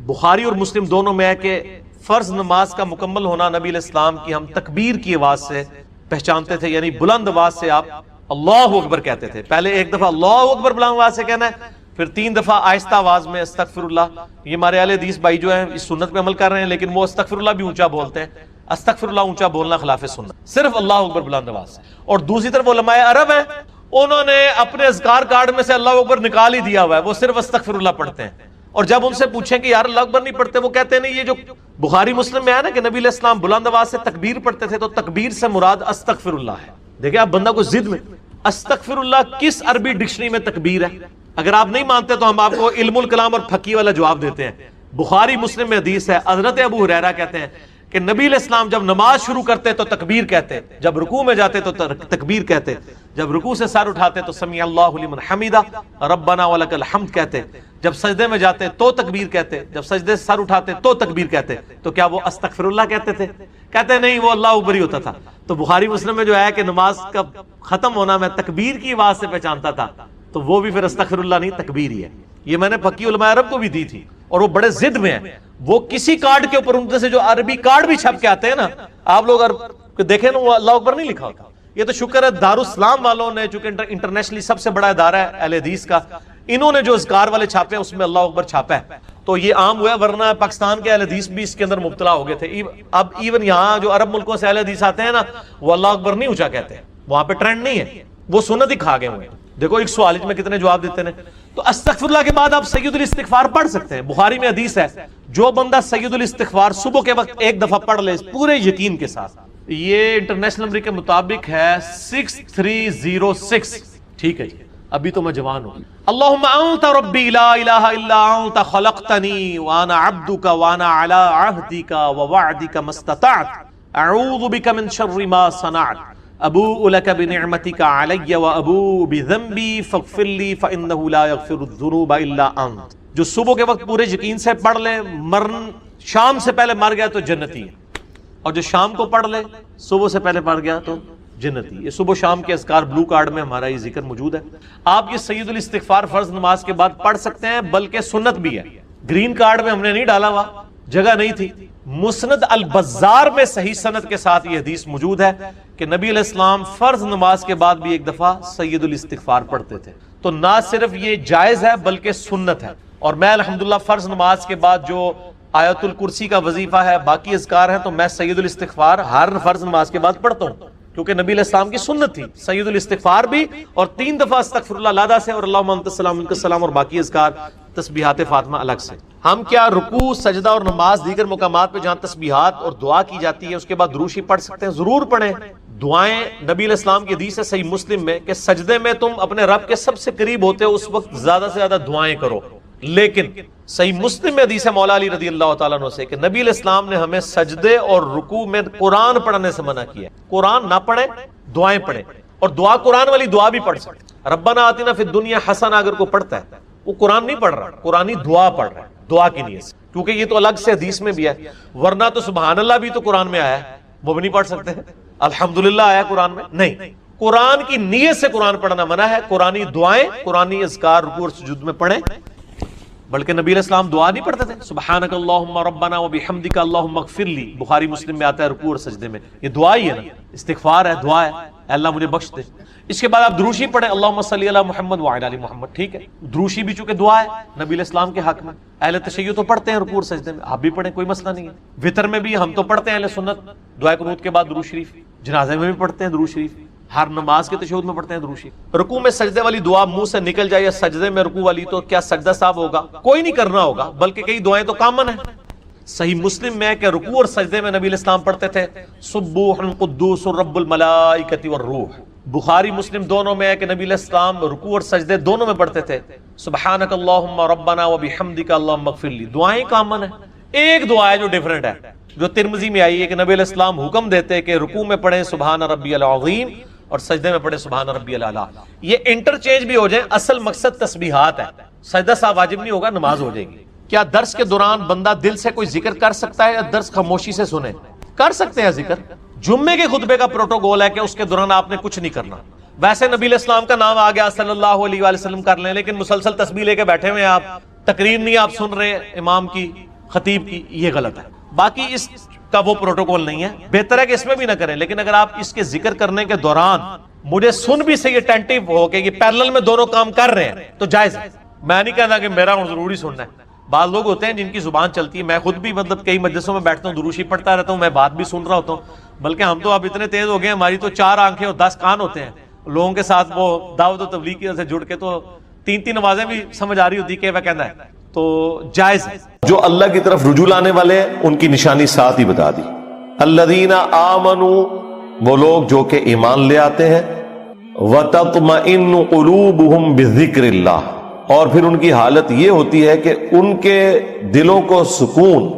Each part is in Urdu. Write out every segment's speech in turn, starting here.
بخاری اور مسلم دونوں میں ہے کہ فرض نماز کا مکمل ہونا نبی علیہ السلام کی ہم تکبیر کی آواز سے پہچانتے تھے، یعنی بلند آواز سے آپ اللہ اکبر کہتے تھے. پہلے ایک دفعہ اللہ اکبر بلند آواز سے کہنا ہے، پھر 3 دفعہ آہستہ آواز میں استغفر اللہ. یہ ہمارے اہل حدیث بھائی جو ہیں اس سنت پہ عمل کر رہے ہیں، لیکن وہ استغفر اللہ بھی اونچا بولتے ہیں. استغفر اللہ اونچا بولنا خلاف سنت، صرف اللہ اکبر بلند آواز سے. اور دوسری طرف علماء عرب ہیں، انہوں نے اپنے اذکار کارڈ میں سے اللہ اکبر نکال ہی دیا ہوا ہے، وہ صرف استغفر اللہ پڑھتے ہیں. اور جب ان سے پوچھیں کہ یار اللہ اکبر نہیں پڑھتے، وہ کہتے ہیں نہیں، یہ جو بخاری مسلم میں ہے نا کہ نبی علیہ السلام بلند آواز سے تکبیر پڑھتے تھے، تو تکبیر سے مراد استغفر اللہ ہے. دیکھیں آپ بندہ کو ضد میں، استغفر اللہ کس عربی ڈکشنری میں تکبیر ہے؟ اگر آپ نہیں مانتے تو ہم آپ کو علم الکلام اور فقہ والا جواب دیتے ہیں. بخاری مسلم میں حدیث ہے، حضرت ابو ہریرہ کہتے ہیں کہ نبی علیہ السلام جب نماز شروع کرتے تو تکبیر کہتے، جب رکوع میں جاتے تو تکبیر کہتے، جب رکوع سے سر اٹھاتے تو سمیع اللہ لمن حمیدہ ربنا ولک الحمد کہتے، جب سجدے میں جاتے تو تکبیر کہتے، جب سجدے سے سر اٹھاتے تو تکبیر کہتے. تو کیا وہ استغفر اللہ کہتے تھے؟ کہتے نہیں، وہ اللہ اکبر ہی ہوتا تھا. تو بخاری مسلم میں جو ہے کہ نماز کا ختم ہونا میں تکبیر کی آواز سے پہچانتا تھا، تو وہ بھی پھر استغفر اللہ نہیں، تکبیر ہی ہے. یہ میں نے فقی علماء عرب کو بھی دی تھی، اور وہ بڑے ضد میں ہیں. وہ کسی کارڈ کے اوپر ان سے جو عربی کارڈ بھی چھپ کے آتے ہیں نا، آپ لوگ دیکھیں نا، وہ اللہ اکبر نہیں لکھا ہوتا. یہ تو شکر ہے دارالاسلام والوں نے، چونکہ انٹرنیشنلی سب سے بڑا ادارہ ہے اہل حدیث کا، انہوں نے جو اذکار والے چھاپے ہیں اس میں اللہ اکبر چھاپا ہے، تو یہ عام ہوا ہے. ورنہ پاکستان کے اہل حدیث بھی اس کے اندر مبتلا ہو گئے تھے. اب ایون یہاں جو عرب ملکوں سے اہل حدیث آتے ہیں نا، وہ اللہ اکبر نہیں اونچا کہتے ہیں، وہاں پہ ٹرینڈ نہیں ہے، وہ سنت ہی کھا گئے ہوئے ہیں. دیکھو ایک سوال میں کتنے جواب دیتے ہیں. تو استغفر اللہ کے بعد آپ سید الاستغفار پڑھ سکتے ہیں. بخاری میں حدیث ہے، جو بندہ سید الاستغفار صبح کے وقت ایک دفعہ پڑھ لے پورے یقین کے ساتھ، یہ انٹرنیشنل نمبر کے مطابق ہے 6306. ٹھیک ہے جی، ابھی تو میں جوان ہوں. اللہم انت ربی لا الہ الا انت خلقتنی وانا عبدک وانا علی عہدک ووعدک ما استطعت اعوذ بک من شر ما صنعت ابوء لک بنعمتک علی وابوء بذنبی فاغفر لی فانہ لا یغفر الذنوب الا انت. جو صبح کے وقت پورے یقین سے پڑھ لے، شام سے پہلے مر گیا تو جنتی ہے، اور جو شام کو پڑھ لے صبح سے پہلے پڑھ گیا تو جنتی. یہ صبح شام کے اذکار بلو کارڈ میں ہمارا یہ ذکر موجود ہے. آپ یہ سید الاستغفار فرض نماز کے بعد پڑھ سکتے ہیں، بلکہ سنت بھی ہے. گرین کارڈ میں ہم نے نہیں ڈالا ہوا، جگہ نہیں تھی. مسند البزار میں صحیح سند کے ساتھ یہ حدیث موجود ہے کہ نبی علیہ السلام فرض نماز کے بعد بھی ایک دفعہ سید الاستغفار پڑھتے تھے. تو نہ صرف یہ جائز ہے بلکہ سنت ہے. اور میں الحمدللہ فرض نماز کے بعد جو آیت الکرسی کا وظیفہ ہے، باقی اذکار ہیں، تو میں سید الاستغفار ہر فرض نماز کے بعد پڑھتا ہوں، کیونکہ نبی علیہ السلام کی سنت تھی سید الاستغفار بھی، اور 3 دفعہ استغفر اللہ علیہ سے، اور اللہم انت السلام منک السلام، اور باقی اذکار تسبیحات فاطمہ الگ سے. ہم کیا رکوع، سجدہ اور نماز دیگر مقامات پہ جہاں تسبیحات اور دعا کی جاتی ہے اس کے بعد دروشی پڑھ سکتے ہیں؟ ضرور پڑھیں. دعائیں نبی علیہ السلام کی حدیث ہے صحیح مسلم میں کہ سجدے میں تم اپنے رب کے سب سے قریب ہوتے ہو، اس وقت زیادہ سے زیادہ دعائیں کرو. لیکن صحیح مسلم میں حدیث ہے مولا علی رضی اللہ تعالیٰ عنہ سے کہ نبی علیہ السلام نے ہمیں سجدے اور رکوع میں قرآن پڑھنے سے منع کیا ہے. قرآن نہ پڑھیں، دعائیں پڑھیں، اور دعا قرآن والی دعا بھی پڑھ سکتے. ربنا آتنا فی الدنیا حسنہ اگر کوئی پڑھتا ہے، وہ قرآن نہیں پڑھ رہا، قرآنی دعا پڑھ رہا ہے، دعا کی نیت سے، کیونکہ یہ تو الگ سے حدیث میں بھی ہے. ورنہ تو سبحان اللہ بھی تو قرآن میں آیا ہے، وہ بھی نہیں پڑھ سکتے. الحمدللہ آیا قرآن میں نہیں، قرآن کی نیت سے قرآن پڑھنا منع ہے. قرآنی دعائیں، قرآنی اذکار رکوع اور سجود میں پڑھیں. بلکہ نبی علیہ السلام دعا نہیں پڑھتے تھے، سبحانک اللہم ربنا وبحمدک اللہم اغفر لی، بخاری مسلم میں آتا ہے رکوع اور سجدے میں. یہ دعا ہی ہے نا، استغفار ہے، دعا ہے، اے اللہ مجھے بخش دے. اس کے بعد آپ دروشی پڑھیں، اللہم صلی علی محمد وعلی آل محمد. ٹھیک ہے، دروشی بھی چونکہ دعا ہے نبی علیہ السلام کے حق میں. اہل تشیع تو پڑھتے ہیں رکوع اور سجدے میں، آپ بھی پڑھیں، کوئی مسئلہ نہیں ہے. وطر میں بھی ہم تو پڑھتے ہیں اہل سنت، دعائے قنوت کے بعد درود شریف. جنازے میں بھی پڑھتے ہیں درود شریف، ہر نماز کے تشہد میں پڑھتے ہیں درود شریف. رکوع میں سجدے والی دعا منہ سے نکل جائے یا سجدے میں رکوع والی، تو کیا سجدہ صاحب ہوگا؟ کوئی نہیں کرنا ہوگا، بلکہ کئی دعائیں تو کامن ہیں. صحیح مسلم میں کہ رکوع اور سجدے میں نبی علیہ السلام پڑھتے تھے سبوح قدوس رب الملائکۃ والروح. بخاری مسلم دونوں میں ہے کہ نبی علیہ السلام رکوع اور سجدے دونوں میں پڑھتے تھے سبحانک اللہم ربنا وبحمدک اللہم اغفر لی. دعائیں کامن ہیں. ایک دعا ہے جو ڈیفرنٹ ہے، جو ترمذی میں آئی ہے کہ نبی علیہ السلام حکم دیتے کہ رکوع میں پڑھیں سبحان ربی العظیم اور سجدے میں پڑھے سبحان ربی الاعلیٰ. یہ انٹرچینج بھی ہو جائیں، اصل مقصد تسبیحات ہے. سجدہ صاحب واجب نہیں ہوگا، نماز ہو جائے گی. کیا درس کے دوران بندہ دل سے کوئی ذکر کر سکتا ہے یا درس خاموشی سے سنے؟ کر سکتے ہیں ذکر. جمعے کے خطبے کا پروٹوکول ہے کہ اس کے دوران آپ نے کچھ نہیں کرنا. ویسے نبی علیہ السلام کا نام آ گیا صلی اللہ علیہ وآلہ وسلم کر لیں، لیکن مسلسل تسبیح لے کے بیٹھے ہوئے آپ تقریر نہیں آپ سن رہے امام کی خطیب کی، یہ غلط ہے۔ باقی اس کا وہ پروٹوکول نہیں ہے، بہتر ہے کہ اس میں بھی نہ کریں، لیکن اگر آپ اس کے ذکر کرنے کے دوران مجھے سن بھی صحیح اٹینٹیو ہو کہ یہ پیرلل میں دونوں کام کر رہے ہیں تو جائز ہے۔ میں نہیں کہنا کہ میرا ضروری سننا ہے، بعض لوگ ہوتے ہیں جن کی زبان چلتی ہے، میں خود بھی مطلب کئی مجلسوں میں بیٹھتا ہوں، دروشی پڑھتا رہتا ہوں، میں بات بھی سن رہا ہوتا ہوں، بلکہ ہم تو اب اتنے تیز ہو گئے ہیں، ہماری تو 4 آنکھیں اور 10 کان ہوتے ہیں، لوگوں کے ساتھ وہ دعوت و تبلیغ کی وجہ سے جڑ کے تو 3 نمازیں بھی سمجھ آ رہی ہوتی کہ وہ کہنا ہے، تو جائز ہے۔ جو اللہ کی طرف رجوع لانے والے ہیں ان کی نشانی ساتھ ہی بتا دی، الذین آمنوا، وہ لوگ جو کہ ایمان لے آتے ہیں، وتطمئن قلوبہم بذکر اللہ، اور پھر ان کی حالت یہ ہوتی ہے کہ ان کے دلوں کو سکون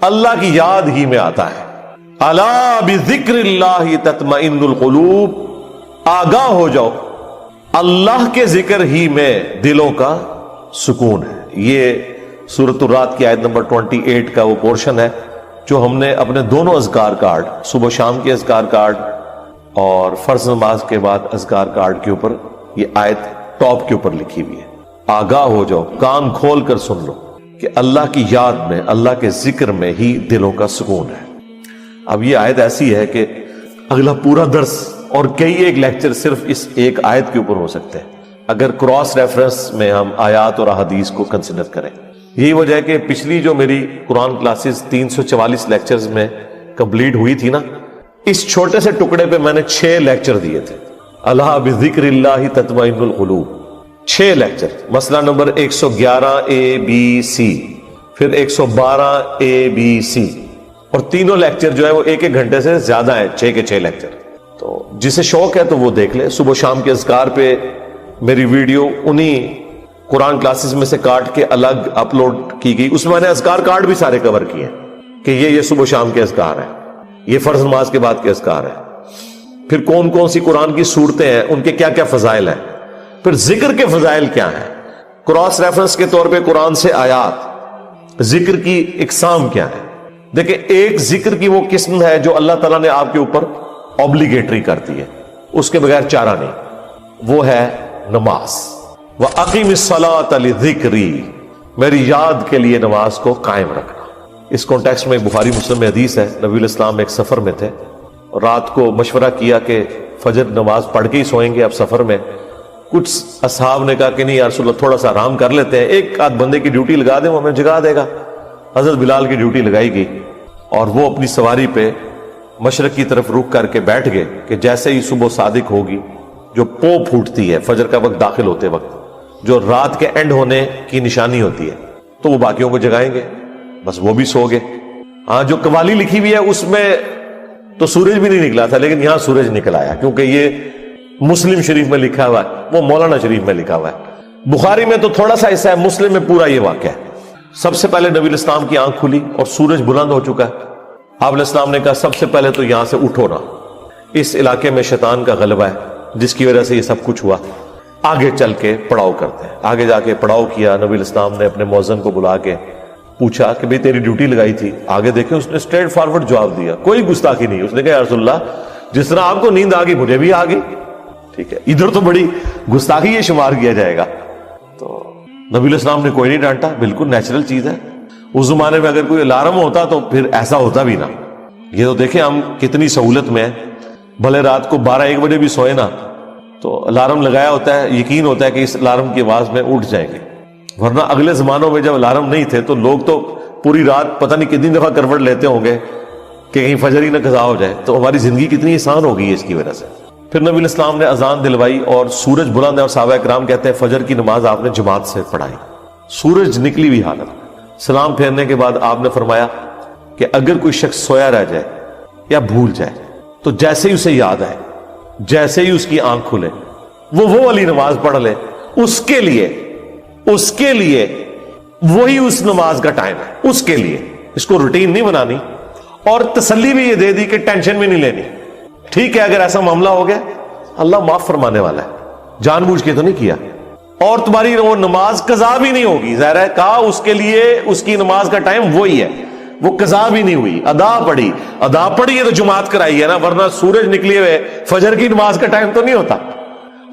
اللہ کی یاد ہی میں آتا ہے۔ الا بذکر اللہ تطمئن القلوب، آگاہ ہو جاؤ، اللہ کے ذکر ہی میں دلوں کا سکون ہے۔ یہ سورۃ الرعد کی آیت نمبر 28 کا وہ پورشن ہے جو ہم نے اپنے دونوں اذکار کارڈ، صبح شام کے اذکار کارڈ اور فرض نماز کے بعد اذکار کارڈ کے اوپر یہ آیت ٹاپ کے اوپر لکھی ہوئی ہے۔ آگاہ ہو جاؤ، کان کھول کر سن لو کہ اللہ کی یاد میں، اللہ کے ذکر میں ہی دلوں کا سکون ہے۔ اب یہ آیت ایسی ہے کہ اگلا پورا درس اور کئی ایک لیکچر صرف اس ایک آیت کے اوپر ہو سکتے ہیں اگر کراس ریفرنس میں ہم آیات اور احادیث کو کنسیڈر کریں۔ یہی وجہ ہے کہ پچھلی جو میری قرآن کلاسز 344 لیکچرز میں کمپلیٹ ہوئی تھی نا، اس چھوٹے سے ٹکڑے پہ میں نے 6 لیکچر دیے تھے، اللہ بذکر اللہ تطمئن القلوب، 6 لیکچر، مسئلہ نمبر 111 ABC، پھر 112 ABC، اور تینوں لیکچر جو ہے وہ 1 گھنٹے سے زیادہ ہے، 6 کے 6 لیکچر۔ تو جسے شوق ہے تو وہ دیکھ لے، صبح شام کے اذکار پہ میری ویڈیو انہی قرآن کلاسز میں سے کاٹ کے الگ اپلوڈ کی گئی، اس میں نے اذکار کارڈ بھی سارے کور کیے ہیں کہ یہ صبح شام کے اذکار ہیں، یہ فرض نماز کے بعد کے اذکار ہیں، پھر کون کون سی قرآن کی صورتیں ہیں، ان کے کیا کیا فضائل ہیں، پھر ذکر کے فضائل کیا ہیں، کراس ریفرنس کے طور پہ قرآن سے آیات، ذکر کی اقسام کیا ہے۔ دیکھیں، ایک ذکر کی وہ قسم ہے جو اللہ تعالیٰ نے آپ کے اوپر اوبلیگیٹری کر دی ہے، اس کے بغیر چارہ نہیں، وہ ہے نماز۔ وَأَقِمِ الصَّلَاةَ لِذِكْرِي، میری یاد کے لیے نماز کو قائم رکھنا۔ اس کانٹیکسٹ میں بخاری مسلم میں حدیث ہے، نبی علیہ السلام ایک سفر میں تھے اور رات کو مشورہ کیا کہ فجر نماز پڑھ کے ہی سوئیں گے اب سفر میں۔ کچھ اصحاب نے کہا کہ نہیں یا رسول اللہ، تھوڑا سا آرام کر لیتے ہیں، ایک آدھ بندے کی ڈیوٹی لگا دیں، وہ ہمیں جگا دے گا۔ حضرت بلال کی ڈیوٹی لگائی گئی اور وہ اپنی سواری پہ مشرق کی طرف رخ کر کے بیٹھ گئے کہ جیسے ہی صبح صادق ہوگی، جو پو پھوٹتی ہے فجر کا وقت داخل ہوتے وقت، جو رات کے اینڈ ہونے کی نشانی ہوتی ہے، تو وہ باقیوں کو جگائیں گے، بس وہ بھی سو گئے۔ ہاں، جو قوالی لکھی ہوئی ہے اس میں تو سورج بھی نہیں نکلا تھا، لیکن یہاں سورج نکل آیا، کیونکہ یہ مسلم شریف میں لکھا ہوا ہے، وہ مولانا شریف میں لکھا ہوا ہے۔ بخاری میں تو تھوڑا سا حصہ ہے، مسلم میں پورا یہ واقعہ ہے۔ سب سے پہلے نبی علیہ السلام کی آنکھ کھلی اور سورج بلند ہو چکا ہے۔ آپ علیہ السلام نے کہا سب سے پہلے تو یہاں سے اٹھو نا، اس علاقے میں شیطان کا غلبہ ہے جس کی وجہ سے یہ سب کچھ ہوا، آگے چل کے پڑاؤ کرتے ہیں۔ آگے جا کے پڑاؤ کیا، نبی علیہ السلام نے اپنے مؤذن کو بلا کے پوچھا کہ بھئی تیری ڈیوٹی لگائی تھی، آگے دیکھیں اس نے اسٹریٹ فارورڈ جواب دیا، کوئی گستاخی نہیں۔ اس نے کہا یا رسول اللہ، جس طرح آپ کو نیند آ گئی مجھے بھی آ گئی، ٹھیک ہے، ادھر تو بڑی گستاخی یہ شمار کیا جائے گا۔ تو نبی علیہ السلام نے کوئی نہیں ڈانٹا، بالکل نیچرل چیز ہے۔ اس زمانے میں اگر کوئی الارم ہوتا تو پھر ایسا ہوتا بھی نہ۔ یہ تو دیکھیں ہم کتنی سہولت میں ہیں، بھلے رات کو 12-1 بجے بھی سوئے نا تو الارم لگایا ہوتا ہے، یقین ہوتا ہے کہ اس الارم کی آواز میں اٹھ جائیں گے، ورنہ اگلے زمانوں میں جب الارم نہیں تھے تو لوگ تو پوری رات پتہ نہیں کتنی دفعہ کروٹ لیتے ہوں گے کہ کہیں فجر ہی نہ قضا ہو جائے۔ تو ہماری زندگی کتنی آسان ہو گئی ہے اس کی وجہ سے۔ پھر نبی علیہ السلام نے اذان دلوائی اور سورج بلند ہے، اور صحابہ کرام کہتے ہیں فجر کی نماز آپ نے جماعت سے پڑھائی، سورج نکلی ہوئی حالت۔ سلام پھیرنے کے بعد آپ نے فرمایا کہ اگر کوئی شخص سویا رہ جائے یا بھول جائے تو جیسے ہی اسے یاد آئے، جیسے ہی اس کی آنکھ کھلے، وہ والی نماز پڑھ لے، اس کے لیے وہی اس نماز کا ٹائم ہے، اس کے لیے۔ اس کو روٹین نہیں بنانی، اور تسلی بھی یہ دے دی کہ ٹینشن بھی نہیں لینی، ٹھیک ہے اگر ایسا معاملہ ہو گیا اللہ معاف فرمانے والا ہے، جان بوجھ کے تو نہیں کیا، اور تمہاری وہ نماز قضا بھی نہیں ہوگی۔ ظاہر ہے کہا اس کے لیے اس کی نماز کا ٹائم وہی ہے، وہ قضا بھی نہیں ہوئی، ادا پڑھی ہے تو جماعت کرائی ہے نا، ورنہ سورج نکلے ہوئے فجر کی نماز کا ٹائم تو نہیں ہوتا۔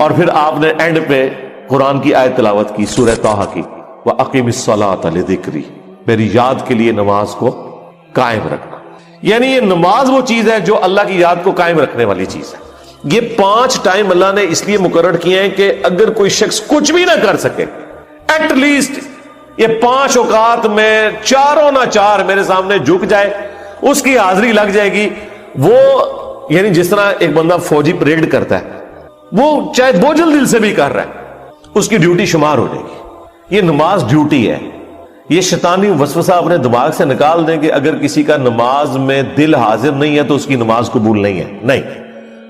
اور پھر آپ نے اینڈ پہ قرآن کی آیت تلاوت کی، سورہ طٰہٰ کی، وَأَقِمِ الصَّلَاةَ لِذِكْرِي، میری یاد کے لیے نماز کو قائم رکھنا. یعنی یہ نماز وہ چیز ہے جو اللہ کی یاد کو قائم رکھنے والی چیز ہے. یہ 5 ٹائم اللہ نے اس لیے مقرر کیے ہیں کہ اگر کوئی شخص کچھ بھی نہ کر سکے، ایٹ لیسٹ یہ 5 اوقات میں چاروں نہ چار میرے سامنے جھک جائے، اس کی حاضری لگ جائے گی. وہ یعنی جس طرح ایک بندہ فوجی پریڈ کرتا ہے، وہ چاہے بوجھل دل سے بھی کر رہا ہے، اس کی ڈیوٹی شمار ہو جائے گی. یہ نماز ڈیوٹی ہے. یہ شیطانی وسوسہ اپنے دماغ سے نکال دیں کہ اگر کسی کا نماز میں دل حاضر نہیں ہے تو اس کی نماز قبول نہیں ہے. نہیں،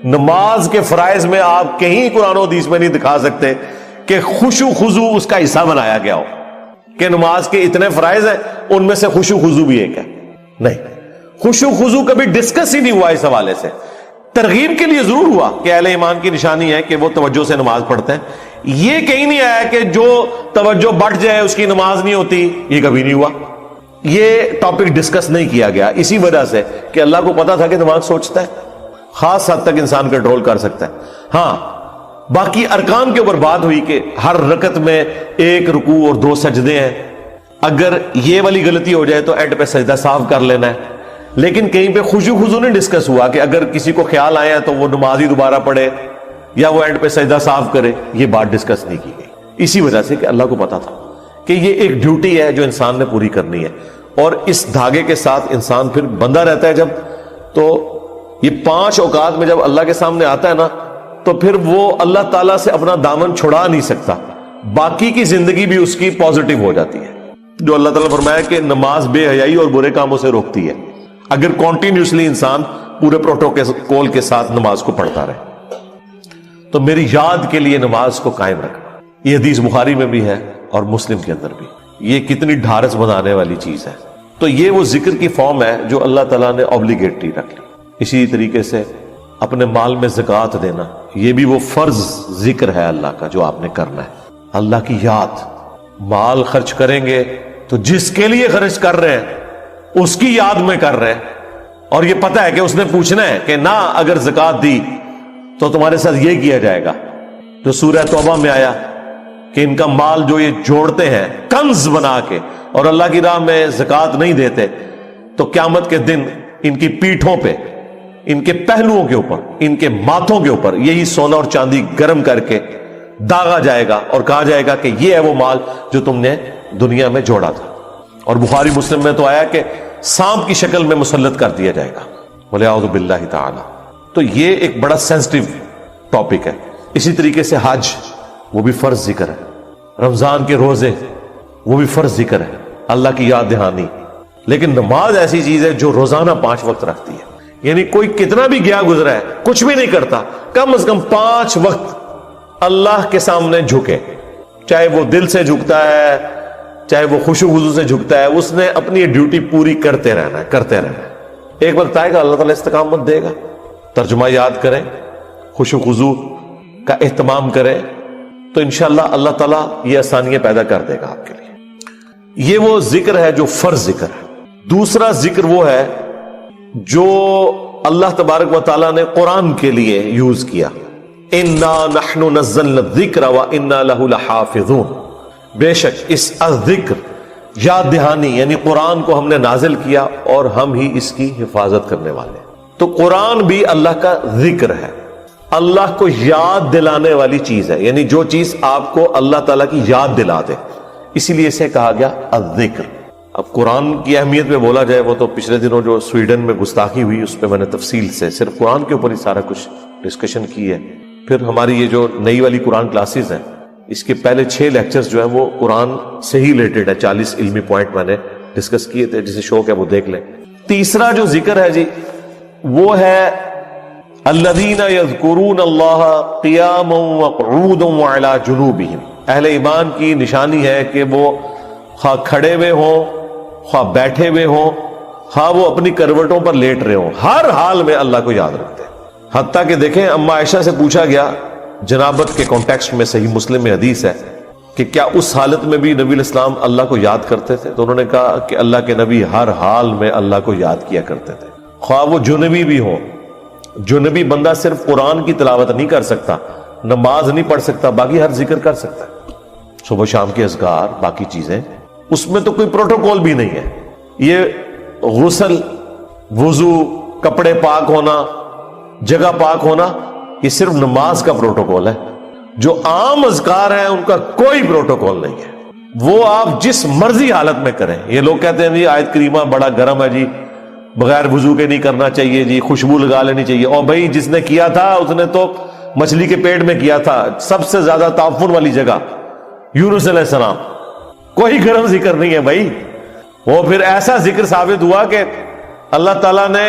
نماز کے فرائض میں آپ کہیں قرآن و حدیث میں نہیں دکھا سکتے کہ خشوع خضوع اس کا حصہ بنایا گیا ہو کہ نماز کے اتنے فرائض ہیں ان میں سے خشوع خضوع بھی ایک ہے. نہیں، خشوع خضوع کبھی ڈسکس ہی نہیں ہوا. اس حوالے سے ترغیب کے لیے ضرور ہوا کہ اہل ایمان کی نشانی ہے کہ وہ توجہ سے نماز پڑھتے ہیں. یہ کہیں نہیں آیا کہ جو توجہ بٹ جائے اس کی نماز نہیں ہوتی، یہ کبھی نہیں ہوا. یہ ٹاپک ڈسکس نہیں کیا گیا اسی وجہ سے کہ اللہ کو پتا تھا کہ دماغ سوچتا ہے، خاص حد تک انسان کنٹرول کر سکتا ہے. ہاں، باقی ارکان کے اوپر بات ہوئی کہ ہر رکعت میں 1 رکوع اور 2 سجدے ہیں. اگر یہ والی غلطی ہو جائے تو اینڈ پہ سجدہ صاف کر لینا ہے. لیکن کہیں پہ خشوع خضوع نہیں ڈسکس ہوا کہ اگر کسی کو خیال آیا تو وہ نماز ہی دوبارہ پڑھے یا وہ اینڈ پہ سجدہ صاف کرے. یہ بات ڈسکس نہیں کی گئی اسی وجہ سے کہ اللہ کو پتا تھا کہ یہ ایک ڈیوٹی ہے جو انسان نے پوری کرنی ہے. اور اس دھاگے کے ساتھ انسان پھر بندہ رہتا ہے جب، تو یہ 5 اوقات میں جب اللہ کے سامنے آتا ہے نا تو پھر وہ اللہ تعالیٰ سے اپنا دامن چھڑا نہیں سکتا. باقی کی زندگی بھی اس کی پازیٹیو ہو جاتی ہے. جو اللہ تعالیٰ فرمایا کہ نماز بے حیائی اور برے کاموں سے روکتی ہے اگر کنٹینیوسلی انسان پورے پروٹوکول کے ساتھ نماز کو پڑھتا رہے. تو میری یاد کے لیے نماز کو قائم رکھنا، یہ حدیث بخاری میں بھی ہے اور مسلم کے اندر بھی. یہ کتنی ڈھارس بنانے والی چیز ہے. تو یہ وہ ذکر کی فارم ہے جو اللہ تعالیٰ نے اوبلیگیٹری رکھ لی. اسی طریقے سے اپنے مال میں زکوٰۃ دینا، یہ بھی وہ فرض ذکر ہے اللہ کا جو آپ نے کرنا ہے. اللہ کی یاد، مال خرچ کریں گے تو جس کے لیے خرچ کر رہے ہیں اس کی یاد میں کر رہے ہیں، اور یہ پتہ ہے کہ اس نے پوچھنا ہے کہ نہ اگر زکوٰۃ دی تو تمہارے ساتھ یہ کیا جائے گا. جو سورہ توبہ میں آیا کہ ان کا مال جو یہ جوڑتے ہیں کنز بنا کے اور اللہ کی راہ میں زکوٰۃ نہیں دیتے تو قیامت کے دن ان کی پیٹھوں پہ، ان کے پہلوؤں کے اوپر، ان کے ماتھوں کے اوپر یہی سونا اور چاندی گرم کر کے داغا جائے گا اور کہا جائے گا کہ یہ ہے وہ مال جو تم نے دنیا میں جوڑا تھا. اور بخاری مسلم میں تو آیا کہ سانپ کی شکل میں مسلط کر دیا جائے گا. وَلِعَوْذُ بِاللَّهِ تَعَالَى. تو یہ ایک بڑا سینسٹیو ٹاپک ہے. اسی طریقے سے حج، وہ بھی فرض ذکر ہے. رمضان کے روزے، وہ بھی فرض ذکر ہے، اللہ کی یاد دہانی. لیکن نماز ایسی چیز ہے جو روزانہ 5 وقت رکھتی ہے. یعنی کوئی کتنا بھی گیا گزرا ہے، کچھ بھی نہیں کرتا، کم از کم 5 وقت اللہ کے سامنے جھکے. چاہے وہ دل سے جھکتا ہے، چاہے وہ خشوع خضوع سے جھکتا ہے، اس نے اپنی ڈیوٹی پوری کرتے رہنا ہے، کرتے رہنا ہے. ایک وقت آئے گا اللہ تعالیٰ استقامت دے گا. ترجمہ یاد کریں، خشوع خضوع کا اہتمام کریں تو انشاءاللہ اللہ تعالیٰ یہ آسانیاں پیدا کر دے گا آپ کے لیے. یہ وہ ذکر ہے جو فرض ذکر ہے. دوسرا ذکر وہ ہے جو اللہ تبارک و تعالیٰ نے قرآن کے لیے یوز کیا. اِنَّا نَحْنُ نَزَّلْنَا الذِّكْرَ وَإِنَّا لَهُ لَحَافِظُونَ. بے شک اس الذکر، یاد دہانی یعنی قرآن کو ہم نے نازل کیا اور ہم ہی اس کی حفاظت کرنے والے. تو قرآن بھی اللہ کا ذکر ہے، اللہ کو یاد دلانے والی چیز ہے. یعنی جو چیز آپ کو اللہ تعالیٰ کی یاد دلا دے، اسی لیے اسے کہا گیا الذکر. اب قرآن کی اہمیت میں بولا جائے، وہ تو پچھلے دنوں جو سویڈن میں گستاخی ہوئی اس پہ میں نے تفصیل سے صرف قرآن کے اوپر ہی سارا کچھ ڈسکشن کی ہے. پھر ہماری یہ جو نئی والی قرآن کلاسز ہیں، اس کے پہلے 6 لیکچرز جو ہیں وہ قرآن سے ہی ریلیٹڈ ہے. 40 علمی پوائنٹ میں نے ڈسکس کیے تھے، جسے شوق ہے وہ دیکھ لیں. تیسرا جو ذکر ہے جی وہ ہے الذین یذکرون اللہ قیاما وقعودا وعلی جنوبہم. اہل ایمان کی نشانی ہے کہ وہ خواہ کھڑے ہوئے ہوں، خواہ بیٹھے ہوئے ہوں، خواہ وہ اپنی کروٹوں پر لیٹ رہے ہوں، ہر حال میں اللہ کو یاد رکھتے ہیں. حتیٰ کہ دیکھیں اما عائشہ سے پوچھا گیا جنابت کے کانٹیکسٹ میں، صحیح مسلم میں حدیث ہے کہ کیا اس حالت میں بھی نبی علیہ السلام اللہ کو یاد کرتے تھے؟ تو انہوں نے کہا کہ اللہ کے نبی ہر حال میں اللہ کو یاد کیا کرتے تھے، خواہ وہ جنبی بھی ہوں. جنبی بندہ صرف قرآن کی تلاوت نہیں کر سکتا، نماز نہیں پڑھ سکتا، باقی ہر ذکر کر سکتا ہے. صبح شام کے اذکار، باقی چیزیں، اس میں تو کوئی پروٹوکول بھی نہیں ہے. یہ غسل، وضو، کپڑے پاک ہونا، جگہ پاک ہونا، یہ صرف نماز کا پروٹوکول ہے. جو عام اذکار ہیں ان کا کوئی پروٹوکول نہیں ہے، وہ آپ جس مرضی حالت میں کریں. یہ لوگ کہتے ہیں جی آیت کریمہ بڑا گرم ہے جی، بغیر وضو کے نہیں کرنا چاہیے جی، خوشبو لگا لینی چاہیے. اور بھائی جس نے کیا تھا اس نے تو مچھلی کے پیٹ میں کیا تھا، سب سے زیادہ تعفن والی جگہ یونس علیہ السلام. کوئی گرم ذکر نہیں ہے بھائی. وہ پھر ایسا ذکر ثابت ہوا کہ اللہ تعالیٰ نے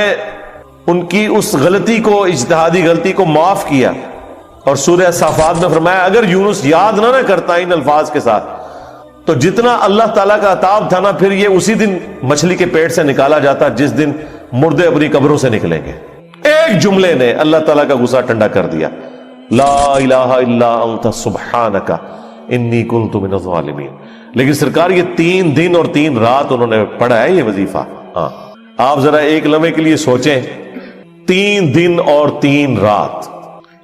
ان کی اس غلطی کو، اجتہادی غلطی کو معاف کیا. اور سورہ صافات میں فرمایا اگر یونس یاد نہ کرتا ان الفاظ کے ساتھ تو جتنا اللہ تعالیٰ کا عطاب تھا نا، پھر یہ اسی دن مچھلی کے پیٹ سے نکالا جاتا جس دن مردے اپنی قبروں سے نکلیں گے. ایک جملے نے اللہ تعالیٰ کا غصہ ٹھنڈا کر دیا، لا الہ الا انت سبحانک انی کنت من الظالمین. لیکن سرکار یہ 3 دن اور 3 رات انہوں نے پڑھا ہے یہ وظیفہ. ہاں آپ ذرا ایک لمحے کے لیے سوچیں، 3 دن اور 3 رات،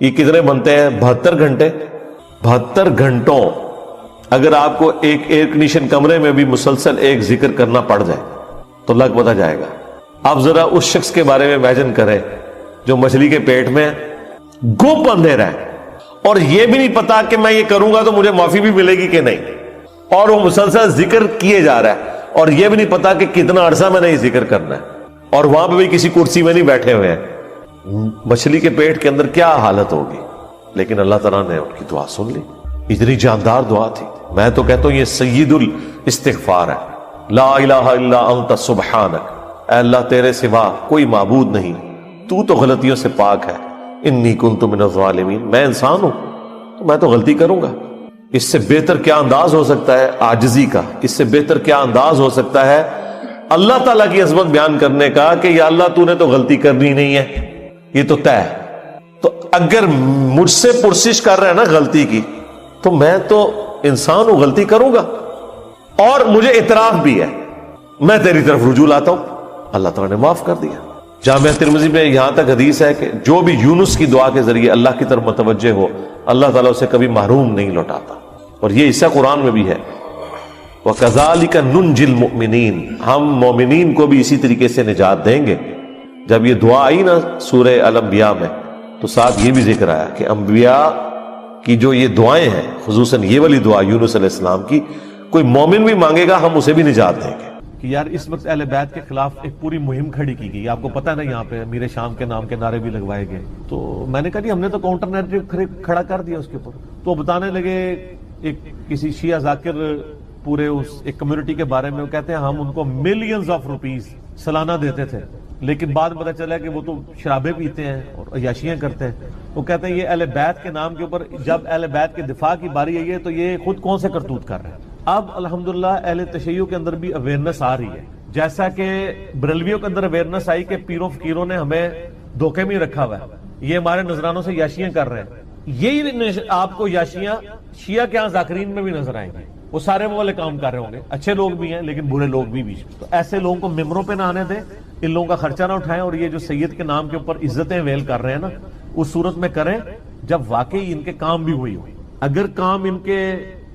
یہ کتنے بنتے ہیں؟ 72 گھنٹے. 72 گھنٹوں اگر آپ کو ایک ایئر کنڈیشن کمرے میں بھی مسلسل ایک ذکر کرنا پڑ جائے تو لگ پتہ جائے گا. آپ ذرا اس شخص کے بارے میں امیجن کریں جو مچھلی کے پیٹ میں گپ اندھیرا ہے اور یہ بھی نہیں پتا کہ میں یہ کروں گا تو مجھے معافی بھی ملے گی کہ نہیں، اور وہ مسلسل ذکر کیے جا رہا ہے اور یہ بھی نہیں پتا کہ کتنا عرصہ میں نے یہ ذکر کرنا ہے، اور وہاں پہ بھی کسی کرسی میں نہیں بیٹھے ہوئے ہیں. مچھلی کے پیٹ کے اندر کیا حالت ہوگی. لیکن اللہ تعالیٰ نے ان کی دعا سن لی. اتنی جاندار دعا تھی. میں تو کہتا ہوں یہ سید الاستغفار ہے. لا الہ الا انت سبحانک، اے اللہ تیرے سوا کوئی معبود نہیں، تو تو غلطیوں سے پاک ہے. انی کنت من الظالمین، میں انسان ہوں تو میں تو غلطی کروں گا. اس سے بہتر کیا انداز ہو سکتا ہے عاجزی کا، اس سے بہتر کیا انداز ہو سکتا ہے اللہ تعالیٰ کی عظمت بیان کرنے کا کہ یا اللہ تو نے تو غلطی کرنی نہیں ہے، یہ تو طے ہے. تو اگر مجھ سے پرسش کر رہے ہیں نا غلطی کی تو میں تو انسان ہوں، غلطی کروں گا، اور مجھے اعتراف بھی ہے، میں تیری طرف رجوع لاتا ہوں. اللہ تعالیٰ نے معاف کر دیا. جامعہ ترمذی میں یہاں تک حدیث ہے کہ جو بھی یونس کی دعا کے ذریعے اللہ کی طرف متوجہ ہو اللہ تعالیٰ اسے کبھی محروم نہیں لوٹاتا. اور یہ حصہ قرآن میں بھی ہے، وَكَذَلِكَ نُنْجِي الْمُؤْمِنِينَ، ہم مومنین کو بھی اسی طریقے سے نجات دیں گے. جب یہ دعا آئی نا سورہ الانبیاء میں تو ساتھ یہ بھی ذکر آیا کہ انبیاء کی جو یہ دعائیں ہیں، خصوصاً یہ والی دعا یونس علیہ السلام کی، کوئی مومن بھی مانگے گا ہم اسے بھی نجات دیں گے. کہ یار اس وقت اہل بیت کے خلاف ایک پوری مہم کھڑی کی گئی. آپ کو پتہ نا یہاں پہ امیر شام کے نام کے نعرے بھی لگوائے گئے. تو میں نے کہا جی ہم نے تو کاؤنٹر نیریٹو کھڑا کر دیا اس کے اوپر. تو بتانے لگے ایک کسی شیعہ ذاکر پورے اس ایک کمیونٹی کے بارے میں، وہ کہتے ہیں ہم ان کو ملینز آف روپیز سالانہ دیتے تھے، لیکن بعد میں پتہ چلا کہ وہ تو شرابیں پیتے ہیں اور عیاشیاں کرتے ہیں. وہ کہتے ہیں یہ اہل بیت کے نام کے اوپر جب اہل بیت کے دفاع کی باری آئی ہے تو یہ خود کون سے کرتوت کر رہے ہیں. اب الحمدللہ اہل تشیع کے اندر بھی اویئرنس آ رہی ہے، جیسا کہ بریلویوں کے اندر اویئرنس آئی کہ پیروں فقیروں نے ہمیں دھوکے میں رکھا ہوا ہے، یہ ہمارے نذرانوں سے یاشیاں کر رہے ہیں. یہی آپ کو یاشیاں شیعہ کے ہاں ذاکرین میں بھی نظر آئیں گے. وہ سارے وہ والے کام کر رہے ہوں گے، اچھے لوگ بھی ہیں لیکن برے لوگ بھی بیچ میں. تو ایسے لوگوں کو ممبروں پہ نہ آنے دیں، ان لوگوں کا خرچہ نہ اٹھائیں، اور یہ جو سید کے نام کے اوپر عزتیں ویل کر رہے ہیں نا اس صورت میں کریں جب واقعی ان کے کام بھی ہوئی ہو. اگر کام ان کے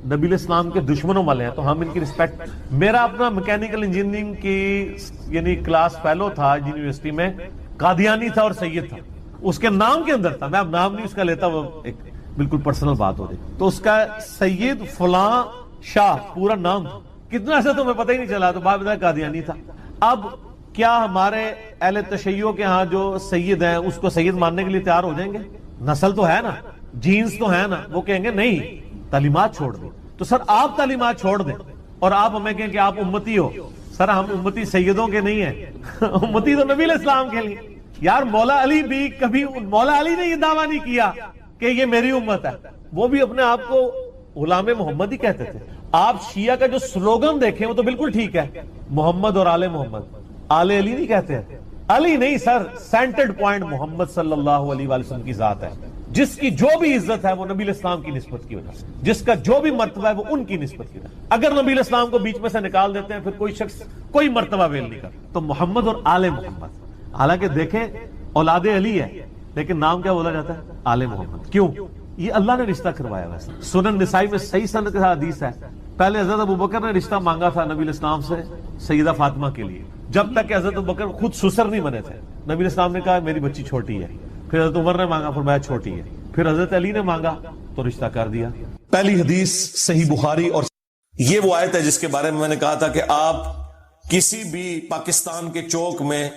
نبی الاسلام کے دشمنوں والے ہیں تو ہم ان کی رسپیکٹ. میرا اپنا میکینیکل انجینئرنگ کی یعنی کلاس فیلو تھا یونیورسٹی میں، قادیانی تھا اور سید تھا، اس کے نام کے اندر تھا، میں اب نام نہیں اس کا لیتا، وہ ایک بالکل پرسنل بات ہو رہی، تو اس کا سید فلاں شاہ پورا نام تھا. کتنا ایسا تو ہمیں پتہ ہی نہیں چلا، تو بعد میں قادیانی تھا. اب کیا ہمارے اہل تشیع کے ہاں جو سید ہیں اس کو سید ماننے کے لیے تیار ہو جائیں گے؟ نسل تو ہے نا، جینز تو ہے نا. وہ کہیں گے نہیں تعلیمات چھوڑ دیں. تو سر آپ تعلیمات چھوڑ دیں اور آپ ہمیں کہیں کہ آپ امتی ہو. سر ہم امتی سیدوں کے نہیں ہیں، امتی تو نبی علیہ السلام کے لیے. یار مولا علی بھی کبھی، مولا علی نے یہ دعویٰ نہیں کیا کہ یہ میری امت ہے، وہ بھی اپنے آپ کو غلام محمد ہی کہتے تھے. آپ شیعہ کا جو سلوگن دیکھیں وہ تو بالکل ٹھیک ہے، محمد اور آل محمد. آل علی نہیں کہتے ہیں، علی نہیں سر، سینٹرڈ پوائنٹ محمد صلی اللہ علیہ وآلہ وسلم کی ذات ہے، جس کی جو بھی عزت ہے وہ نبی علیہ السلام کی نسبت کی وجہ سے، جس کا جو بھی مرتبہ ہے وہ ان کی نسبت کی وجہ سے. اگر نبی علیہ السلام کو بیچ میں سے نکال دیتے ہیں پھر کوئی شخص کوئی مرتبہ ویل نہیں کرتا. تو محمد اور آل محمد، حالانکہ دیکھیں اولاد علی ہے لیکن نام کیا بولا جاتا ہے؟ آل محمد. کیوں؟ یہ اللہ نے رشتہ کروایا ویسے. سنن نسائی میں صحیح سند کے ساتھ حدیث ہے, پہلے حضرت ابوبکر نے رشتہ مانگا تھا نبی علیہ السلام سے سیدہ فاطمہ کے لیے, جب تک کہ حضرت ابوبکر خود سسر نہیں بنے تھے. نبی علیہ السلام نے کہا میری بچی چھوٹی ہے, پھر حضرت عمر نے مانگا, فرمایا چھوٹی ہے, پھر حضرت علی نے مانگا تو رشتہ کر دیا. پہلی حدیث صحیح بخاری, اور یہ وہ آیت ہے جس کے بارے میں نے کہا تھا کہ آپ کسی بھی پاکستان کے چوک میں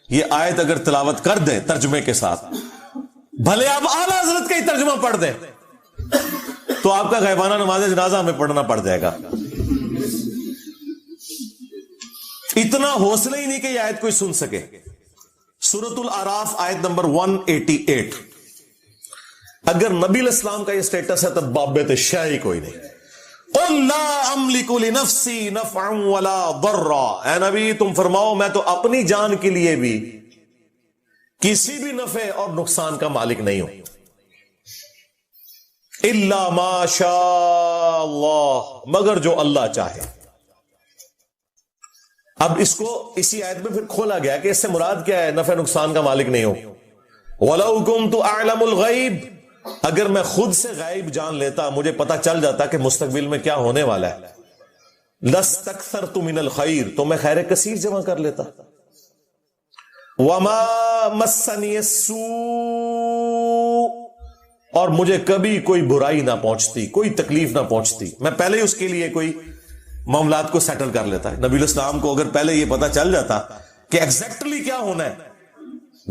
یہ آیت اگر تلاوت کر دیں ترجمے کے ساتھ, بھلے آپ اعلیٰ حضرت کا ہی ترجمہ پڑھ دیں, تو آپ کا غیبانہ نماز جنازہ ہمیں پڑھنا پڑ جائے گا. اتنا حوصلہ ہی نہیں کہ یہ آیت کوئی سن سکے. سورۃ الاعراف آیت نمبر 188. اگر نبی علیہ السلام کا یہ سٹیٹس ہے تو بابت شاہی کوئی نہیں. قُلْ لَا أَمْلِكُ لِنَفْسِي نَفْعًا وَلَا ضَرًّا, اے نبی تم فرماؤ میں تو اپنی جان کے لیے بھی کسی بھی نفع اور نقصان کا مالک نہیں ہوں, اِلَّا مَا شَاءَ اللَّهُ, مگر جو اللہ چاہے. اب اس کو اسی آیت میں پھر کھولا گیا کہ اس سے مراد کیا ہے نفع نقصان کا مالک نہیں ہوں. وَلَوْ كُنْتُ أَعْلَمُ الْغَيْبِ, اگر میں خود سے غائب جان لیتا, مجھے پتا چل جاتا کہ مستقبل میں کیا ہونے والا ہے, لَسْتَكْثَرْتُ مِنَ الْخَيْرِ, تو میں خیر کثیر جمع کر لیتا. وَمَا مَسَّنِيَ السُّوءُ, اور مجھے کبھی کوئی برائی نہ پہنچتی, کوئی تکلیف نہ پہنچتی, میں پہلے ہی اس کے لیے کوئی معاملات کو سیٹل کر لیتا ہے. نبی علیہ السلام کو اگر پہلے یہ پتا چل جاتا کہ ایگزیکٹلی کیا ہونا ہے,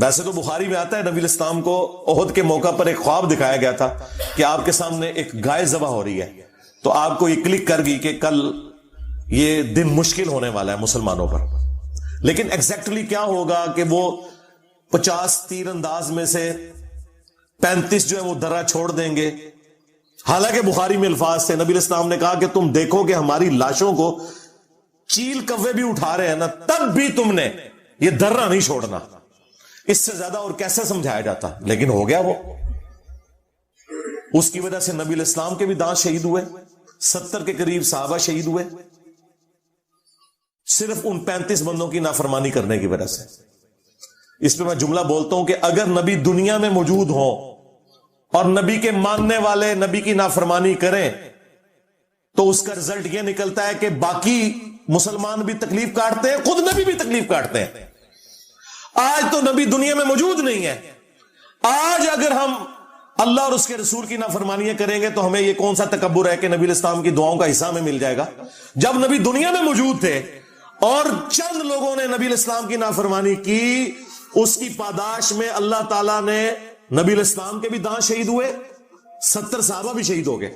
ویسے تو بخاری میں آتا ہے نبی علیہ السلام کو احد کے موقع پر ایک خواب دکھایا گیا تھا کہ آپ کے سامنے ایک گائے ذبح ہو رہی ہے, تو آپ کو یہ کلک کر گئی کہ کل یہ دن مشکل ہونے والا ہے مسلمانوں پر. لیکن ایگزیکٹلی کیا ہوگا کہ وہ 50 تیر انداز میں سے 35 جو ہے وہ درہ چھوڑ دیں گے. حالانکہ بخاری میں الفاظ تھے, نبی علیہ السلام نے کہا کہ تم دیکھو کہ ہماری لاشوں کو چیل کوے بھی اٹھا رہے ہیں نا, تب بھی تم نے یہ درہ نہیں چھوڑنا. اس سے زیادہ اور کیسے سمجھایا جاتا, لیکن ہو گیا وہ. اس کی وجہ سے نبی علیہ السلام کے بھی دانت شہید ہوئے, 70 کے قریب صحابہ شہید ہوئے, صرف ان 35 بندوں کی نافرمانی کرنے کی وجہ سے. اس پہ میں جملہ بولتا ہوں کہ اگر نبی دنیا میں موجود ہوں اور نبی کے ماننے والے نبی کی نافرمانی کریں, تو اس کا رزلٹ یہ نکلتا ہے کہ باقی مسلمان بھی تکلیف کاٹتے ہیں, خود نبی بھی تکلیف کاٹتے ہیں. آج تو نبی دنیا میں موجود نہیں ہے. آج اگر ہم اللہ اور اس کے رسول کی نافرمانیاں کریں گے تو ہمیں یہ کون سا تکبر ہے کہ نبی علیہ السلام کی دعاؤں کا حصہ ہمیں مل جائے گا, جب نبی دنیا میں موجود تھے اور چند لوگوں نے نبی علیہ السلام کی نافرمانی کی, اس کی پاداش میں اللہ تعالیٰ نے نبی علیہ السلام کے بھی دانت شہید ہوئے, 70 صحابہ بھی شہید ہو گئے.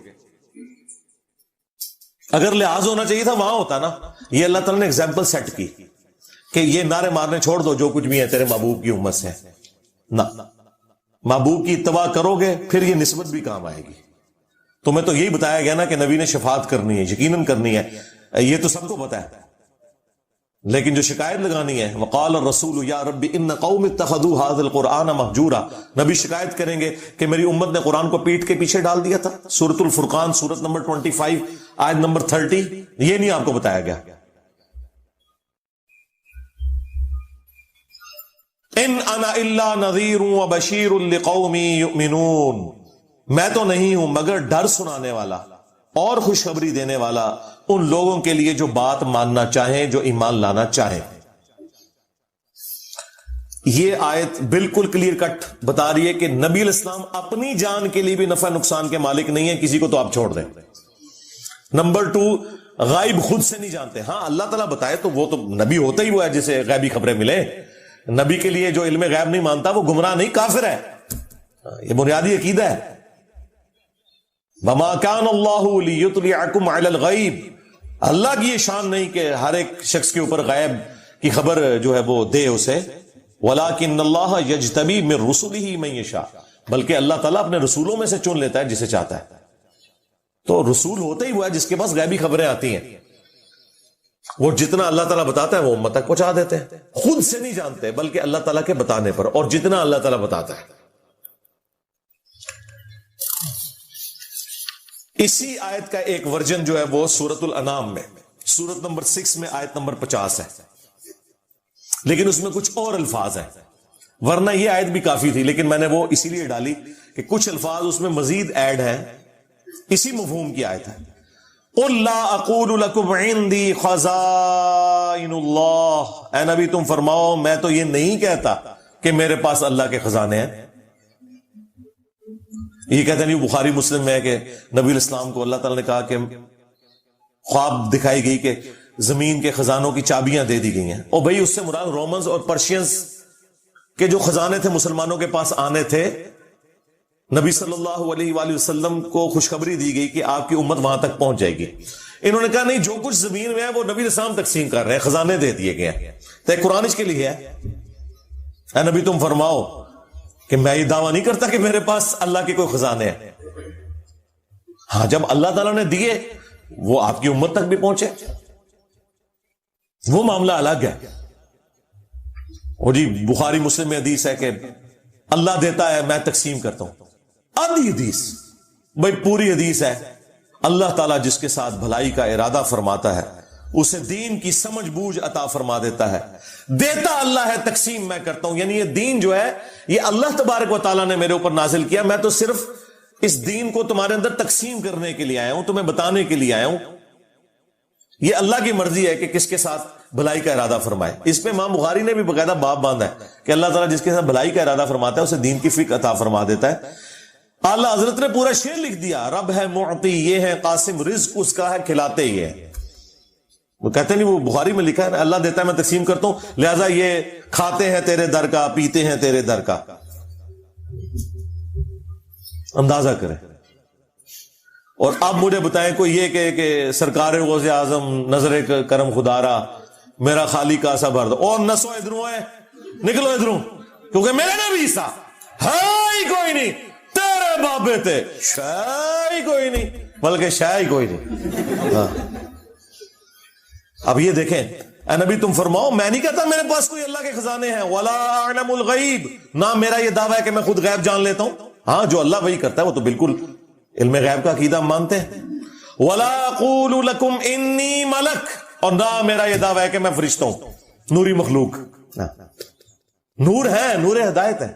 اگر لحاظ ہونا چاہیے تھا وہاں ہوتا نا. یہ اللہ تعالیٰ نے ایگزامپل سیٹ کی کہ یہ نعرے مارنے چھوڑ دو, جو کچھ بھی ہے تیرے محبوب کی امت سے نہ, محبوب کی اتباع کرو گے پھر یہ نسبت بھی کام آئے گی. تمہیں تو یہی بتایا گیا نا کہ نبی نے شفاعت کرنی ہے, یقیناً کرنی ہے, یہ تو سب کو پتا ہے. لیکن جو شکایت لگانی ہے, وقال الرسول یا رب ان قوم اتخذوا هذا القرآن مہجورا, نبی شکایت کریں گے کہ میری امت نے قرآن کو پیٹ کے پیچھے ڈال دیا تھا. سورۃ الفرقان سورت نمبر 25 آیت نمبر 30. یہ نہیں آپ کو بتایا گیا. ان انا الا نذیر وبشیر لقوم یؤمنون, میں تو نہیں ہوں مگر ڈر سنانے والا اور خوشخبری دینے والا ان لوگوں کے لیے جو بات ماننا چاہیں, جو ایمان لانا چاہیں. یہ آیت بالکل کلیئر کٹ بتا رہی ہے کہ نبی علیہ السلام اپنی جان کے لیے بھی نفع نقصان کے مالک نہیں ہے, کسی کو تو آپ چھوڑ دیں. نمبر 2, غائب خود سے نہیں جانتے. ہاں اللہ تعالیٰ بتائے تو وہ تو نبی ہوتا ہی وہ ہے جسے غیبی خبریں ملے. نبی کے لیے جو علم غیب نہیں مانتا وہ گمراہ نہیں, کافر ہے. یہ بنیادی عقیدہ ہے. وما كان الله ليطلعكم على الغيب, اللہ کی یہ شان نہیں کہ ہر ایک شخص کے اوپر غیب کی خبر جو ہے وہ دے اسے. ولكن الله يجتبي من رسله من يشاء, بلکہ اللہ تعالیٰ اپنے رسولوں میں سے چن لیتا ہے جسے چاہتا ہے. تو رسول ہوتا ہی وہ ہے جس کے پاس غیبی خبریں آتی ہیں. وہ جتنا اللہ تعالیٰ بتاتا ہے وہ امت تک پہنچا دیتے ہیں. خود سے نہیں جانتے بلکہ اللہ تعالیٰ کے بتانے پر, اور جتنا اللہ تعالیٰ بتاتا ہے. اسی آیت کا ایک ورژن جو ہے وہ سورۃ الانعام میں سورت نمبر 6 میں آیت نمبر 50 ہے, لیکن اس میں کچھ اور الفاظ ہیں. ورنہ یہ آیت بھی کافی تھی، لیکن میں نے وہ اسی لیے ڈالی کہ کچھ الفاظ اس میں مزید ایڈ ہیں، اسی مفہوم کی آیت ہے. قل لا اقول لكم عندي خزائن اللہ، اے نبی تم فرماؤ میں تو یہ نہیں کہتا کہ میرے پاس اللہ کے خزانے ہیں. یہ کہتے ہیں بخاری مسلم میں ہے کہ نبی الاسلام کو اللہ تعالیٰ نے کہا کہ خواب دکھائی گئی کہ زمین کے خزانوں کی چابیاں دے دی گئی ہیں. اور بھائی اس سے مراد رومنز اور پرشینز کے جو خزانے تھے مسلمانوں کے پاس آنے تھے، نبی صلی اللہ علیہ وآلہ وسلم کو خوشخبری دی گئی کہ آپ کی امت وہاں تک پہنچ جائے گی. انہوں نے کہا نہیں، جو کچھ زمین میں ہے وہ نبی الاسلام تقسیم کر رہے ہیں، خزانے دے دیے گئے ہیں. تو قرآن اس کے لیے ہے، اے نبی تم فرماؤ کہ میں یہ دعویٰ نہیں کرتا کہ میرے پاس اللہ کے کوئی خزانے ہیں. ہاں جب اللہ تعالیٰ نے دیے وہ آپ کی امت تک بھی پہنچے وہ معاملہ الگ ہے. اور جی بخاری مسلم میں حدیث ہے کہ اللہ دیتا ہے میں تقسیم کرتا ہوں. آدھی حدیث بھائی پوری حدیث ہے. اللہ تعالیٰ جس کے ساتھ بھلائی کا ارادہ فرماتا ہے اسے دین کی سمجھ بوجھ عطا فرما دیتا ہے. دیتا اللہ ہے، تقسیم میں کرتا ہوں. یعنی یہ دین جو ہے یہ اللہ تبارک و تعالیٰ نے میرے اوپر نازل کیا، میں تو صرف اس دین کو تمہارے اندر تقسیم کرنے کے لیے آیا ہوں، تمہیں بتانے کے لیے آیا ہوں. یہ اللہ کی مرضی ہے کہ کس کے ساتھ بھلائی کا ارادہ فرمائے. اس پہ امام بخاری نے بھی باقاعدہ باب باندھا ہے کہ اللہ تعالیٰ جس کے ساتھ بھلائی کا ارادہ فرماتا ہے اسے دین کی فکر عطا فرما دیتا ہے. اعلیٰ حضرت نے پورا شعر لکھ دیا، رب ہے معطی یہ ہے قاسم، رزق اس کا ہے کھلاتے یہ ہے. وہ کہتے نہیں، وہ بخاری میں لکھا ہے اللہ دیتا ہے میں تقسیم کرتا ہوں، لہذا یہ کھاتے ہیں تیرے در کا، پیتے ہیں تیرے در کا. اندازہ کریں. اور اب مجھے بتائیں کوئی یہ کہ سرکار غوث اعظم نظر کرم خدارا میرا خالی کا سا بھر دو، اور نسو ادھروں ہے نکلو ادھروں، کیونکہ میرے نبی سا ہے ہی کوئی نہیں، تیرے بابے تھے شاہ ہی کوئی نہیں، بلکہ شاہ ہی کوئی نہیں. ہاں اب یہ دیکھیں، اے نبی تم فرماؤ میں نہیں کہتا میرے پاس کوئی اللہ کے خزانے ہیں، ولا اعلم الغیب، نہ میرا یہ دعویٰ ہے کہ میں خود غیب جان لیتا ہوں. ہاں جو اللہ وہی کرتا ہے وہ تو بالکل علم غیب کا عقیدہ ہم مانتے ہیں. ولا اقول لکم انی ملک، اور نہ میرا یہ دعویٰ ہے کہ میں فرشتہ ہوں، نوری مخلوق. نور ہے، نور ہدایت ہے.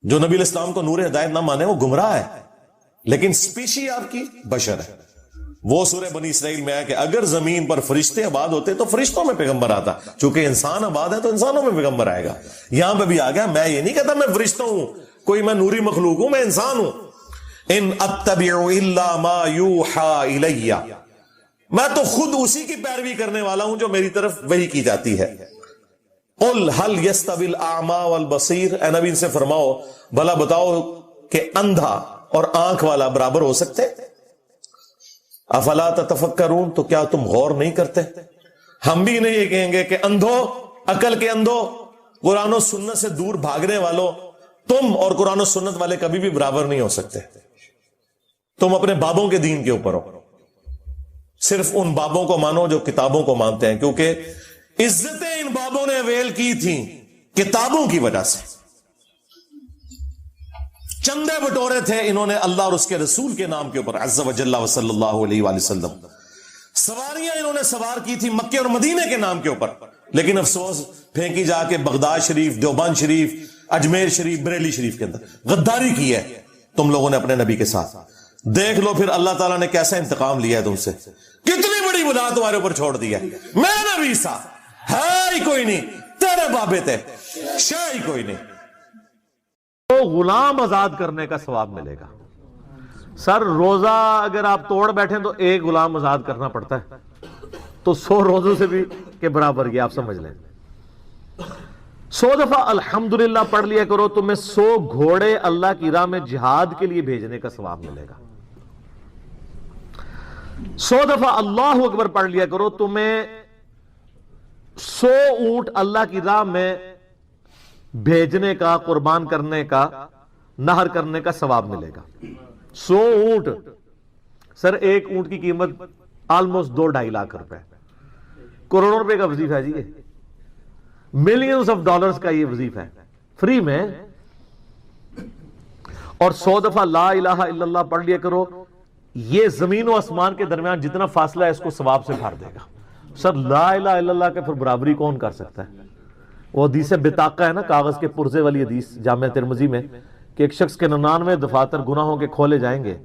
جو نبی الاسلام کو نور ہدایت نہ مانے وہ گمراہ ہے، لیکن سپیشی آپ کی بشر ہے. وہ سورہ بنی اسرائیل میں ہے کہ اگر زمین پر فرشتے آباد ہوتے تو فرشتوں میں پیغمبر آتا، چونکہ انسان آباد ہے تو انسانوں میں پیغمبر آئے گا. یہاں پہ بھی آ گیا، میں یہ نہیں کہتا میں فرشتہ ہوں، کوئی میں نوری مخلوق ہوں، میں انسان ہوں. ان اتبع الا ما یوحى الی، میں تو خود اسی کی پیروی کرنے والا ہوں جو میری طرف وحی کی جاتی ہے. قل هل يستوي الاعمى والبصير، اے نبی ان سے فرماؤ بھلا بتاؤ کہ اندھا اور آنکھ والا برابر ہو سکتے؟ افلا تتفکرون، تو کیا تم غور نہیں کرتے؟ ہم بھی نہیں یہ کہیں گے کہ اندھو، عقل کے اندھو، قرآن و سنت سے دور بھاگنے والوں، تم اور قرآن و سنت والے کبھی بھی برابر نہیں ہو سکتے. تم اپنے بابوں کے دین کے اوپر ہو، صرف ان بابوں کو مانو جو کتابوں کو مانتے ہیں، کیونکہ عزتیں ان بابوں نے اویل کی تھیں کتابوں کی وجہ سے. چندے بٹورے تھے انہوں نے اللہ اور اس کے رسول کے نام کے اوپر، عز و جل و صلی اللہ علیہ وآلہ وسلم. سواریاں انہوں نے سوار کی تھی مکے اور مدینے کے نام کے اوپر، لیکن افسوس پھینکی جا کے بغداد شریف، دیوبند شریف، اجمیر شریف، بریلی شریف کے اندر غداری کی ہے تم لوگوں نے اپنے نبی کے ساتھ. دیکھ لو پھر اللہ تعالیٰ نے کیسا انتقام لیا ہے تم سے، کتنی بڑی گناہ تمہارے اوپر چھوڑ دیا. میں نبی سا ہے ہی کوئی نہیں، تیرے بابے تھے شاہ ہی کوئی نہیں. تو غلام آزاد کرنے کا ثواب ملے گا. سر روزہ اگر آپ توڑ بیٹھیں تو ایک غلام آزاد کرنا پڑتا ہے، تو 100 روزوں سے بھی کے برابر یہ آپ سمجھ لیں. 100 دفعہ الحمدللہ پڑھ لیا کرو، تمہیں 100 گھوڑے اللہ کی راہ میں جہاد کے لیے بھیجنے کا ثواب ملے گا. 100 دفعہ اللہ اکبر پڑھ لیا کرو، تمہیں 100 اونٹ اللہ کی راہ میں بھیجنے کا، قربان کرنے کا، نہر کرنے کا ثواب ملے گا. 100 اونٹ، سر ایک اونٹ کی قیمت آلموسٹ 2-2.5 لاکھ روپے، کروڑوں روپے کا وظیفہ ہے جی، ملینز آف ڈالرز کا یہ وظیفہ ہے فری میں. اور 100 دفعہ لا الہ الا اللہ پڑھ لیا کرو، یہ زمین و آسمان کے درمیان جتنا فاصلہ ہے اس کو ثواب سے بھر دے گا. سر لا الہ الا اللہ کے پھر برابری کون کر سکتا ہے؟ وہ حدیث بطاقہ ہے نا، کاغذ کے پرزے والی حدیث جامع ترمذی میں، کہ ایک شخص کے 99 دفاتر گناہوں کے کھولے جائیں گے